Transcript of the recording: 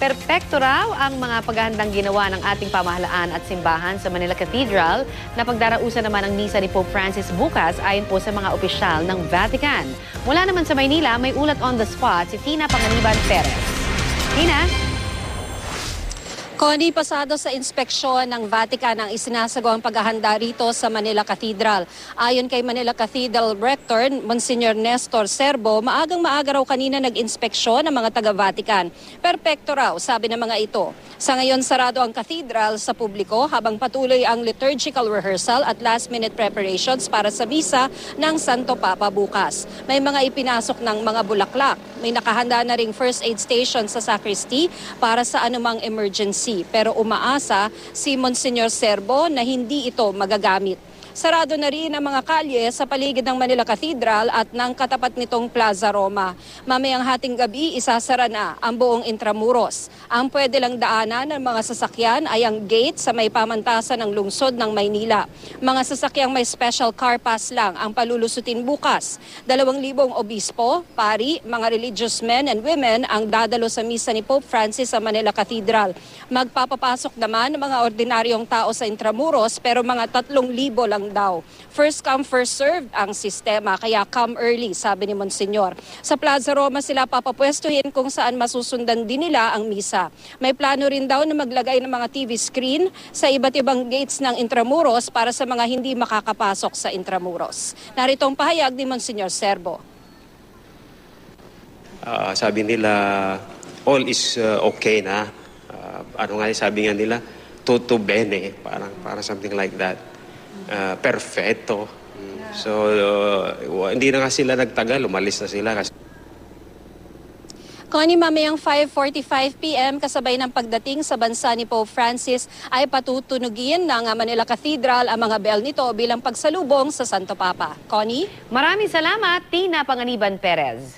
Perpekto raw ang mga paghahandang ginawa ng ating pamahalaan at simbahan sa Manila Cathedral na pagdarausan naman ang misa ni Pope Francis bukas ayon po sa mga opisyal ng Vatican. Mula naman sa Maynila, may ulat on the spot si Tina Panganiban Perez. Tina? Connie, pasado sa inspeksyon ng Vatican ang isinasagawang paghahanda rito sa Manila Cathedral. Ayon kay Manila Cathedral Rector, Monsignor Nestor Serbo, maagang-maaga raw kanina nag-inspeksyon ng mga taga-Vatican. Perpekto raw, sabi ng mga ito. Sa ngayon, sarado ang cathedral sa publiko habang patuloy ang liturgical rehearsal at last-minute preparations para sa misa ng Santo Papa bukas. May mga ipinasok ng mga bulaklak. May nakahanda na ring first aid station sa sacristy para sa anumang emergency. Pero umaasa si Monsignor Serbo na hindi ito magagamit. Sarado na rin ang mga kalye sa paligid ng Manila Cathedral at ng katapat nitong Plaza Roma. Mamayang hating gabi, isasara na ang buong Intramuros. Ang pwede lang daanan ng mga sasakyan ay ang gate sa may pamantasan ng lungsod ng Maynila. Mga sasakyang may special car pass lang ang palulusutin bukas. 2,000 obispo, pari, mga religious men and women ang dadalo sa misa ni Pope Francis sa Manila Cathedral. Magpapapasok naman ng mga ordinaryong tao sa Intramuros pero mga 3,000 lang daw. First come, first served ang sistema, kaya come early, sabi ni Monsignor. Sa Plaza Roma sila papapwestuhin kung saan masusundan din nila ang misa. May plano rin daw na maglagay ng mga TV screen sa iba't ibang gates ng Intramuros para sa mga hindi makakapasok sa Intramuros. Narito ang pahayag ni Monsignor Serbo. Sabi nila, all is okay na. Ano nga sabi nga nila, tutto bene, parang something like that. Perfecto. So, hindi na nga sila nagtagal, umalis na sila. Connie, mamayang 5:45 p.m. kasabay ng pagdating sa bansa ni Pope Francis ay patutunugin ng Manila Cathedral ang mga bell nito bilang pagsalubong sa Santo Papa. Connie? Maraming salamat, Tina Panganiban Perez.